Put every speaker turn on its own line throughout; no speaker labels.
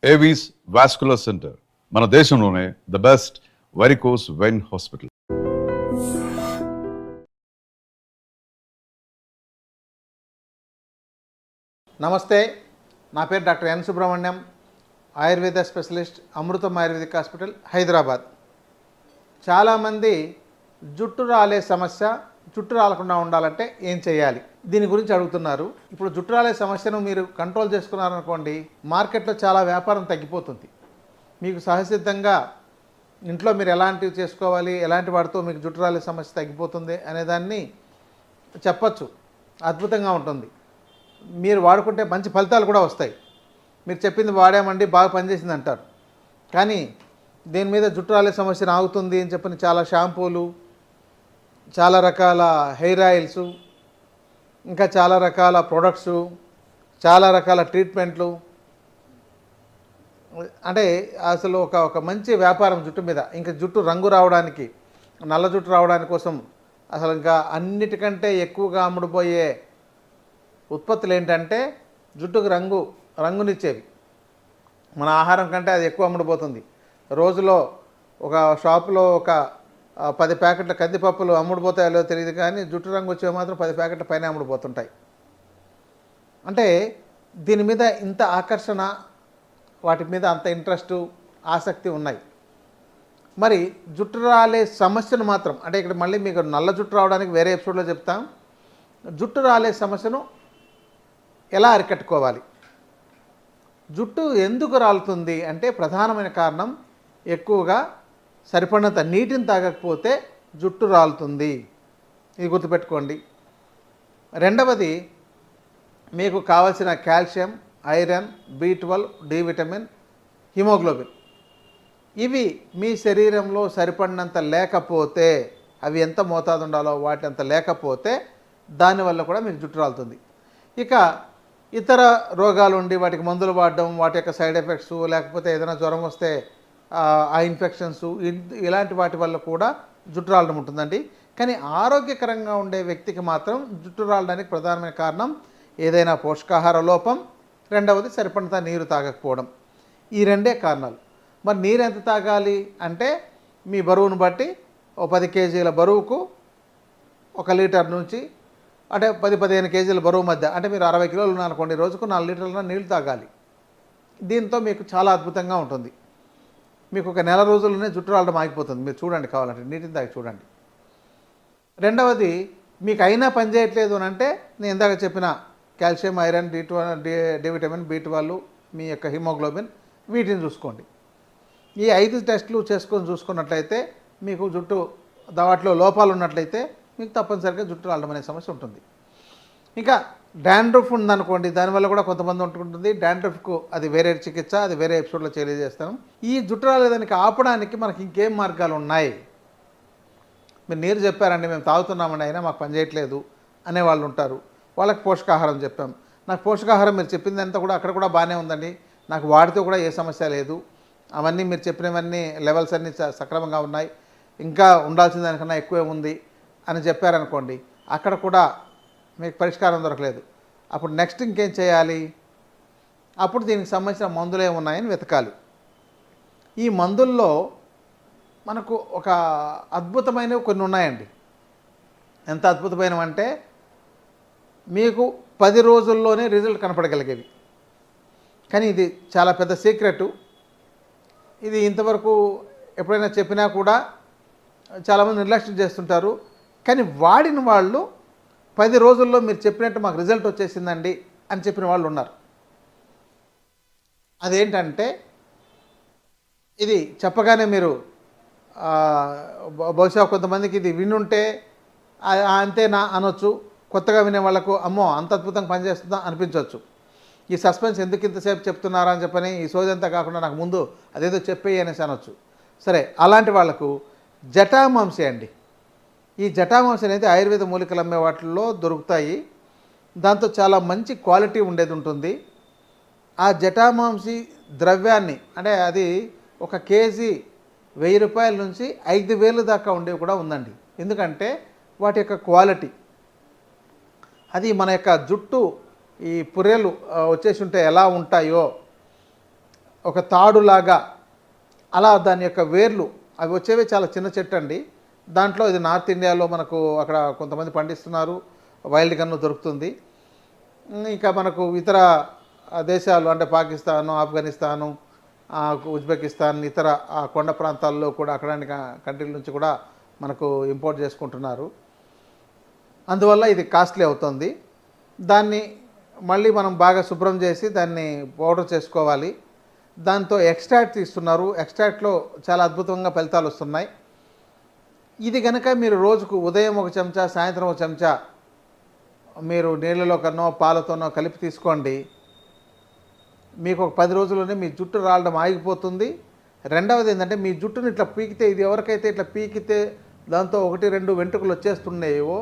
Avis vascular centre మన దేశంలోనే the best varicose vein hospital.
నమస్తే, నా పేరు doctor N Subrahmanyam, Ayurveda specialist, Amrutham ayurvedic hospital, Hyderabad. చాలామంది జుట్టు రాలే సమస్య, జుట్టు రాలకుండా ఉండాలంటే ఏం చేయాలి, దీని గురించి అడుగుతున్నారు. ఇప్పుడు జుట్టు రాలే సమస్యను మీరు కంట్రోల్ చేసుకున్నారనుకోండి, మార్కెట్లో చాలా వ్యాపారం తగ్గిపోతుంది. మీకు సహసిద్ధంగా ఇంట్లో మీరు ఎలాంటివి చేసుకోవాలి, ఎలాంటి వాటితో మీకు జుట్టు రాలే సమస్య తగ్గిపోతుంది అనేదాన్ని చెప్పచ్చు. అద్భుతంగా ఉంటుంది. మీరు వాడుకుంటే మంచి ఫలితాలు కూడా వస్తాయి. మీరు చెప్పింది వాడామండి, బాగా పనిచేసింది అంటారు. కానీ దీని మీద జుట్టు రాలే సమస్యను ఆగుతుంది అని చెప్పని చాలా షాంపూలు, చాలా రకాల హెయిర్ ఆయిల్స్, ఇంకా చాలా రకాల ప్రొడక్ట్స్, చాలా రకాల ట్రీట్మెంట్లు, అంటే అసలు ఒక మంచి వ్యాపారం జుట్టు మీద. ఇంకా జుట్టు రంగు రావడానికి, నల్ల జుట్టు రావడానికి కోసం అసలు ఇంకా అన్నిటికంటే ఎక్కువగా అమ్ముడుపోయే ఉత్పత్తులు ఏంటంటే జుట్టుకు రంగునిచ్చేవి. మన ఆహారం కంటే అది ఎక్కువ అమ్ముడుపోతుంది. రోజులో ఒక షాపులో ఒక 10 ప్యాకెట్ల కందిపప్పులు అమ్ముడుపోతాయో తెలియదు, కానీ జుట్టు రంగు వచ్చేవి మాత్రం 10 ప్యాకెట్ల పైన అమ్ముడుపోతుంటాయి. అంటే దీని మీద ఇంత ఆకర్షణ, వాటి మీద అంత ఇంట్రెస్టు, ఆసక్తి ఉన్నాయి. మరి జుట్టు రాలే సమస్యను మాత్రం, అంటే ఇక్కడ మళ్ళీ మీకు నల్ల జుట్టు రావడానికి వేరే ఎపిసోడ్లో చెప్తాం. జుట్టు రాలే సమస్యను ఎలా అరికట్టుకోవాలి, జుట్టు ఎందుకు రాలుతుంది అంటే ప్రధానమైన కారణం ఎక్కువగా సరిపడినంత నీటిని తాగకపోతే జుట్టు రాలుతుంది. ఇది గుర్తుపెట్టుకోండి. రెండవది, మీకు కావలసిన calcium, iron, B12, D vitamin, haemoglobin ఇవి మీ శరీరంలో సరిపడినంత లేకపోతే, అవి ఎంత మోతాదు ఉండాలో వాటి అంత లేకపోతే దానివల్ల కూడా మీకు జుట్టు రాలుతుంది. ఇక ఇతర రోగాలు ఉండి వాటికి మందులు వాడడం, వాటి యొక్క సైడ్ ఎఫెక్ట్స్, లేకపోతే ఏదైనా జ్వరం వస్తే ఆ ఇన్ఫెక్షన్స్, ఇలాంటి వాటి వల్ల కూడా జుట్టు రాలడం ఉంటుందండి. కానీ ఆరోగ్యకరంగా ఉండే వ్యక్తికి మాత్రం జుట్టు రాలడానికి ప్రధానమైన కారణం ఏదైనా పోషకాహార లోపం, రెండవది సరిపడినంత నీరు తాగకపోవడం. ఈ రెండే కారణాలు. మరి నీరు ఎంత తాగాలి అంటే మీ బరువును బట్టి 10 కేజీల బరువుకు 1 లీటర్ నుంచి, అంటే 10-15 కేజీల బరువు మధ్య, అంటే మీరు 60 కిలోలు ఉన్నారనుకోండి, రోజుకు 4 లీటర్ల నీళ్ళు తాగాలి. దీంతో మీకు చాలా అద్భుతంగా ఉంటుంది. మీకు ఒక నెల రోజుల్లోనే జుట్టు రాలడం ఆగిపోతుంది. మీరు చూడండి, కావాలంటే నీటిని తాగి చూడండి. రెండవది, మీకు అయినా పని చేయట్లేదు అని అంటే నేను ఇందాక చెప్పిన calcium, iron, D vitamin, B12, మీ యొక్క హిమోగ్లోబిన్, వీటిని చూసుకోండి. ఈ 5 టెస్టులు చూసుకున్నట్లయితే మీకు జుట్టు వాటిలో లోపాలు ఉన్నట్లయితే మీకు తప్పనిసరిగా జుట్టు రాలడం అనే సమస్య ఉంటుంది. ఇంకా డాండ్రఫ్ ఉందనుకోండి, దానివల్ల కూడా కొంతమంది ఉంటుంటుంది. డాండ్రఫ్కు అది వేరే చికిత్స, అది వేరే ఎపిసోడ్లో తెలియజేస్తాను. ఈ జుట్టు రాలేదానికి ఆపడానికి మనకి ఇంకేం మార్గాలు ఉన్నాయి. మీరు నీరు చెప్పారండి, మేము తాగుతున్నామండి, అయినా మాకు పనిచేయట్లేదు అనేవాళ్ళు ఉంటారు. వాళ్ళకి పోషకాహారం చెప్పాం. నాకు పోషకాహారం మీరు చెప్పిందంతా కూడా అక్కడ కూడా బాగానే ఉందండి, నాకు వాడితే కూడా ఏ సమస్య లేదు, అవన్నీ మీరు చెప్పినవన్నీ లెవెల్స్ అన్నీ సక్రమంగా ఉన్నాయి, ఇంకా ఉండాల్సిన దానికన్నా ఎక్కువే ఉంది అని చెప్పారనుకోండి, అక్కడ కూడా మీకు పరిష్కారం దొరకలేదు. అప్పుడు నెక్స్ట్ ఇంకేం చేయాలి? అప్పుడు దీనికి సంబంధించిన మందులు ఏమున్నాయని వెతకాలి. ఈ మందుల్లో మనకు ఒక అద్భుతమైనవి కొన్ని ఉన్నాయండి. ఎంత అద్భుతమైనవంటే మీకు 10 రోజుల్లోనే రిజల్ట్ కనపడగలిగేవి. కానీ ఇది చాలా పెద్ద సీక్రెటు. ఇది ఇంతవరకు ఎప్పుడైనా చెప్పినా కూడా చాలామంది నిర్లక్ష్యం చేస్తుంటారు. కానీ వాడిన వాళ్ళు 10 రోజుల్లో మీరు చెప్పినట్టు మాకు రిజల్ట్ వచ్చేసిందండి అని చెప్పిన వాళ్ళు ఉన్నారు. అదేంటంటే, ఇది చెప్పగానే మీరు బహుశా కొంతమందికి ఇది వినుంటే అంతేనా అనొచ్చు. కొత్తగా వినే వాళ్ళకు అమ్మో అంత అద్భుతంగా పనిచేస్తుందా అనిపించవచ్చు. ఈ సస్పెన్స్ ఎందుకు ఇంతసేపు చెప్తున్నారా అని చెప్పని, ఈ సోదంతా కాకుండా నాకు ముందు అదేదో చెప్పేయి అనేసి అనొచ్చు. సరే, అలాంటి వాళ్లకు జటామాంసి అండి. ఈ జటామాంసి అనేది ఆయుర్వేద మూలికలు అమ్మే వాటిల్లో దొరుకుతాయి. దాంతో చాలా మంచి క్వాలిటీ ఉండేది ఉంటుంది. ఆ జటామాంసి ద్రవ్యాన్ని, అంటే అది 1 కేజీ 1000 రూపాయల నుంచి 5000 దాకా ఉండేవి కూడా ఉందండి. ఎందుకంటే వాటి యొక్క క్వాలిటీ, అది మన యొక్క జుట్టు ఈ పుర్రెలు వచ్చేసి ఉంటే ఎలా ఉంటాయో ఒక తాడులాగా అలా దాని యొక్క వేర్లు అవి వచ్చేవి చాలా చిన్న చెట్టు అండి. దాంట్లో ఇది నార్త్ ఇండియాలో మనకు అక్కడ కొంతమంది పండిస్తున్నారు, వైల్డ్ గన్ను దొరుకుతుంది. ఇంకా మనకు ఇతర దేశాలు అంటే పాకిస్తాను, ఆఫ్ఘనిస్తాను, ఉజ్బెకిస్తాన్, ఇతర కొండ ప్రాంతాల్లో కూడా అక్కడ కంట్రీల నుంచి కూడా మనకు ఇంపోర్ట్ చేసుకుంటున్నారు. అందువల్ల ఇది కాస్ట్లీ అవుతుంది. దాన్ని మళ్ళీ మనం బాగా శుభ్రం చేసి దాన్ని పౌడర్ చేసుకోవాలి. దాంతో ఎక్స్ట్రాక్ట్ తీస్తున్నారు. ఎక్స్ట్రాక్ట్లో చాలా అద్భుతంగా ఫలితాలు వస్తున్నాయి. ఇది కనుక మీరు రోజుకు ఉదయం ఒక చెంచా, సాయంత్రం ఒక చెంచా మీరు నీళ్ళలో కన్నో పాలతోనో కలిపి తీసుకోండి. మీకు ఒక 10 రోజుల్లోనే మీ జుట్టు రాలడం ఆగిపోతుంది. రెండవది ఏంటంటే మీ జుట్టుని ఇట్లా పీకితే, ఇది ఎవరికైతే ఇట్లా పీకితే దాంతో 1-2 వెంట్రుకలు వచ్చేస్తున్నాయో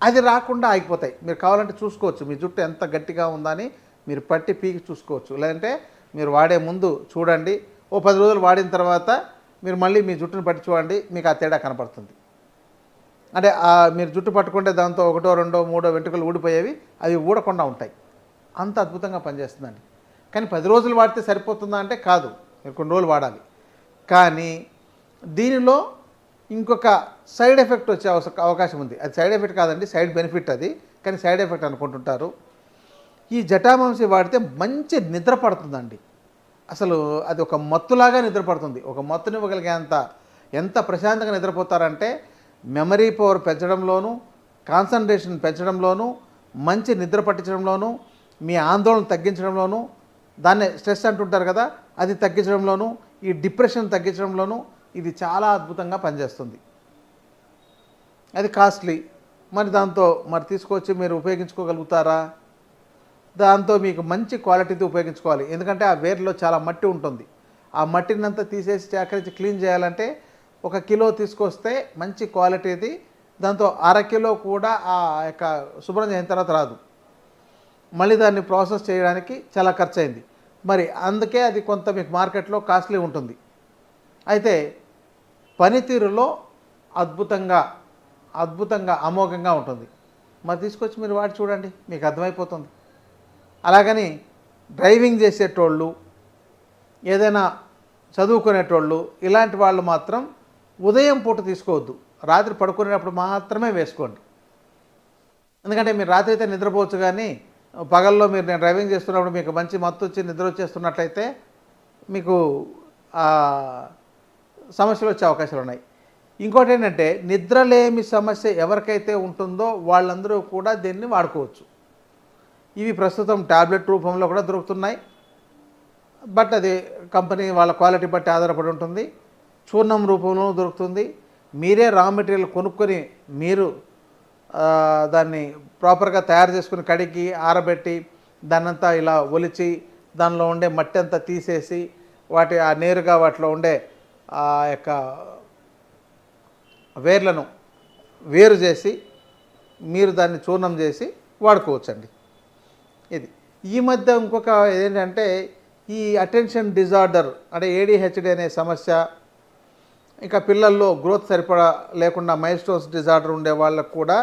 అది రాకుండా ఆగిపోతాయి. మీరు కావాలంటే చూసుకోవచ్చు మీ జుట్టు ఎంత గట్టిగా ఉందని మీరు పట్టి పీకి చూసుకోవచ్చు. లేదంటే మీరు వాడే ముందు చూడండి, ఓ 10 రోజులు వాడిన తర్వాత మీరు మళ్ళీ మీ జుట్టుని పట్టి చూడండి, మీకు ఆ తేడా కనపడుతుంది. అంటే మీరు జుట్టు పట్టుకుంటే దాంతో 1, 2, 3 వెంట్రుకలు ఊడిపోయేవి అవి ఊడకుండా ఉంటాయి. అంత అద్భుతంగా పనిచేస్తుందండి. కానీ 10 రోజులు వాడితే సరిపోతుందా అంటే కాదు, మీరు కొన్ని రోజులు వాడాలి. కానీ దీనిలో ఇంకొక సైడ్ ఎఫెక్ట్ వచ్చే అవకాశం ఉంది. అది సైడ్ ఎఫెక్ట్ కాదండి, సైడ్ బెనిఫిట్ అది, కానీ సైడ్ ఎఫెక్ట్ అనుకుంటుంటారు. ఈ జటామాంసి వాడితే మంచి నిద్ర పడుతుందండి. అసలు అది ఒక మత్తులాగా నిద్ర పడుతుంది. ఒక మత్తునివ్వగలిగేంత ఎంత ప్రశాంతంగా నిద్రపోతారంటే మెమరీ పవర్ పెంచడంలోనూ, కాన్సన్ట్రేషన్ పెంచడంలోనూ, మంచి నిద్ర పట్టించడంలోనూ, మీ ఆందోళన తగ్గించడంలోనూ, దాన్ని స్ట్రెస్ అంటుంటారు కదా, అది తగ్గించడంలోనూ, ఈ డిప్రెషన్ తగ్గించడంలోనూ ఇది చాలా అద్భుతంగా పనిచేస్తుంది. అది కాస్ట్లీ. మరి దాంతో మరి తీసుకొచ్చి మీరు ఉపయోగించుకోగలుగుతారా? దాంతో మీకు మంచి క్వాలిటీతో ఉపయోగించుకోవాలి. ఎందుకంటే ఆ వేర్లో చాలా మట్టి ఉంటుంది. ఆ మట్టిని అంతా తీసేసి సేకరించి క్లీన్ చేయాలంటే 1 కిలో తీసుకొస్తే మంచి క్వాలిటీది. దాంతో 1/2 కిలో కూడా ఆ యొక్క శుభ్రం చేసిన తర్వాత రాదు. మళ్ళీ దాన్ని ప్రాసెస్ చేయడానికి చాలా ఖర్చు అయింది. మరి అందుకే అది కొంత మీకు మార్కెట్లో కాస్ట్లీ ఉంటుంది. అయితే పనితీరులో అద్భుతంగా అమోఘంగా ఉంటుంది. మరి తీసుకొచ్చి మీరు వాడి చూడండి, మీకు అర్థమైపోతుంది. అలాగని డ్రైవింగ్ చేసేటోళ్ళు, ఏదైనా చదువుకునేటోళ్ళు, ఇలాంటి వాళ్ళు మాత్రం ఉదయం పూట తీసుకోవద్దు, రాత్రి పడుకునేటప్పుడు మాత్రమే వేసుకోండి. ఎందుకంటే మీరు రాత్రి అయితే నిద్రపోవచ్చు, కానీ పగల్లో నేను డ్రైవింగ్ చేస్తున్నప్పుడు మీకు మంచి మత్తు వచ్చి నిద్ర వచ్చేస్తున్నట్లయితే మీకు సమస్యలు వచ్చే అవకాశాలు ఉన్నాయి. ఇంకోటి ఏంటంటే నిద్రలేమి సమస్య ఎవరికైతే ఉంటుందో వాళ్ళందరూ కూడా దీన్ని వాడుకోవచ్చు. ఇవి ప్రస్తుతం టాబ్లెట్ రూపంలో కూడా దొరుకుతున్నాయి. బట్ అది కంపెనీ వాళ్ళ క్వాలిటీ బట్టి ఆధారపడి ఉంటుంది. చూర్ణం రూపంలో దొరుకుతుంది. మీరే రా మెటీరియల్ కొనుక్కొని మీరు దాన్ని ప్రాపర్గా తయారు చేసుకుని కడిగి ఆరబెట్టి దాన్నంతా ఇలా ఒలిచి దానిలో ఉండే మట్టి అంతా తీసేసి నేరుగా వాటిలో ఉండే ఆ యొక్క వేర్లను వేరు చేసి మీరు దాన్ని చూర్ణం చేసి వాడుకోవచ్చండి. ఇది ఈ మధ్య ఇంకొక ఏంటంటే ఈ అటెన్షన్ డిజార్డర్ అంటే ADHD అనే సమస్య, ఇంకా పిల్లల్లో గ్రోత్ సరిపడా లేకుండా మైల్స్టోన్స్ డిజార్డర్ ఉండే వాళ్ళకు కూడా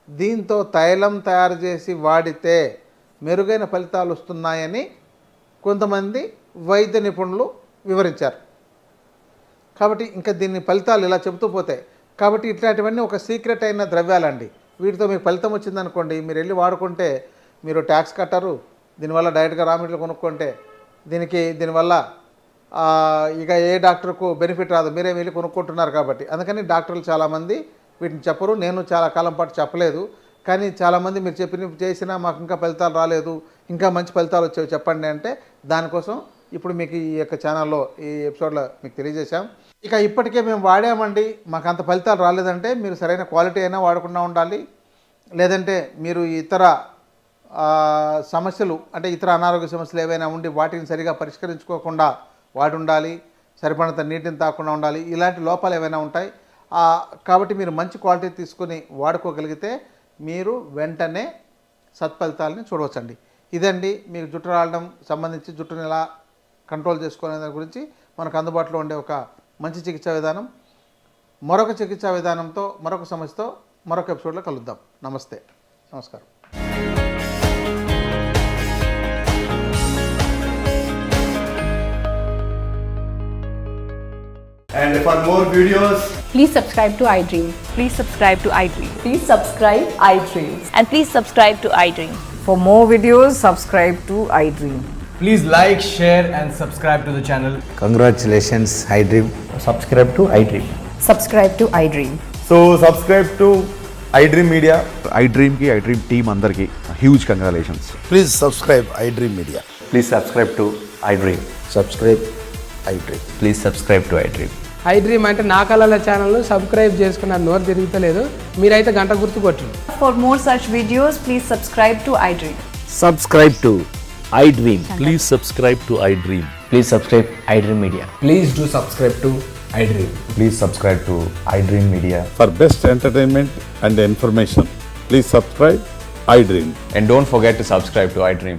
దీంతో తైలం తయారు చేసి వాడితే మెరుగైన ఫలితాలు వస్తున్నాయని కొంతమంది వైద్య నిపుణులు వివరించారు. కాబట్టి ఇంకా దీని ఫలితాలు ఇలా చెబుతూ పోతాయి. కాబట్టి ఇట్లాంటివన్నీ ఒక సీక్రెట్ అయిన ద్రవ్యాలండి. వీటితో మీకు ఫలితం వచ్చిందనుకోండి, మీరు వెళ్ళి వాడుకుంటే మీరు ట్యాక్స్ కట్టరు. దీనివల్ల డైరెక్ట్గా రా మెటీరియల్ కొనుక్కుంటే దీనివల్ల ఇక ఏ డాక్టర్కు బెనిఫిట్ రాదు, మీరే వెళ్ళి కొనుక్కుంటున్నారు కాబట్టి. అందుకని డాక్టర్లు చాలామంది వీటిని చెప్పరు. నేను చాలా కాలం పాటు చెప్పలేదు. కానీ చాలామంది మీరు చేసినా మాకు ఇంకా ఫలితాలు రాలేదు, ఇంకా మంచి ఫలితాలు వచ్చేవి చెప్పండి అంటే దానికోసం ఇప్పుడు మీకు ఈ యొక్క ఛానల్లో ఈ ఎపిసోడ్లో మీకు తెలియజేశాం. ఇక ఇప్పటికే మేము వాడామండి, మాకు అంత ఫలితాలు రాలేదంటే మీరు సరైన క్వాలిటీ అయినా వాడకుండా ఉండాలి. లేదంటే మీరు ఇతర సమస్యలు అంటే ఇతర అనారోగ్య సమస్యలు ఏవైనా ఉండి వాటిని సరిగా పరిష్కరించుకోకుండా వాడి ఉండాలి, సరిపడినంత నీటిని తాకుండా ఉండాలి, ఇలాంటి లోపాలు ఏవైనా ఉంటాయి. కాబట్టి మీరు మంచి క్వాలిటీ తీసుకొని వాడుకోగలిగితే మీరు వెంటనే సత్ఫలితాలని చూడవచ్చండి. ఇదండి మీకు జుట్టు రావడం సంబంధించి జుట్టుని ఎలా కంట్రోల్ చేసుకునే దాని గురించి మనకు అందుబాటులో ఉండే ఒక మంచి చికిత్సా విధానం. మరొక చికిత్సా విధానంతో మరొక సమస్యతో మరొక ఎపిసోడ్లో కలుద్దాం. నమస్కారం.
And for more videos,
Please subscribe to iDream.
Please subscribe to iDream.
Please subscribe iDreams.
And please subscribe to iDream.
For more videos, subscribe to iDream.
please like, share, and subscribe to the channel.
Congratulations, iDream.
Subscribe to iDream.
Subscribe to iDream.
So, subscribe to iDream Media.
iDream ki iDream team andarki huge congratulations.
Please subscribe iDream Media.
Please subscribe to iDream.
Subscribe iDream.
Please subscribe to iDream.
iDream అంటే నా కళల channel subscribe చేసుకున్న నోరు తిరుగుతలేదు మీరైతే గంట గుర్తు కొట్టండి.
For more such videos, please subscribe to iDream.
Subscribe to iDream.
Please subscribe to iDream. Please subscribe iDream Media.
Please do subscribe to iDream.
Please subscribe to iDream Media.
For best entertainment and information, please subscribe iDream.
And don't forget to subscribe to iDream.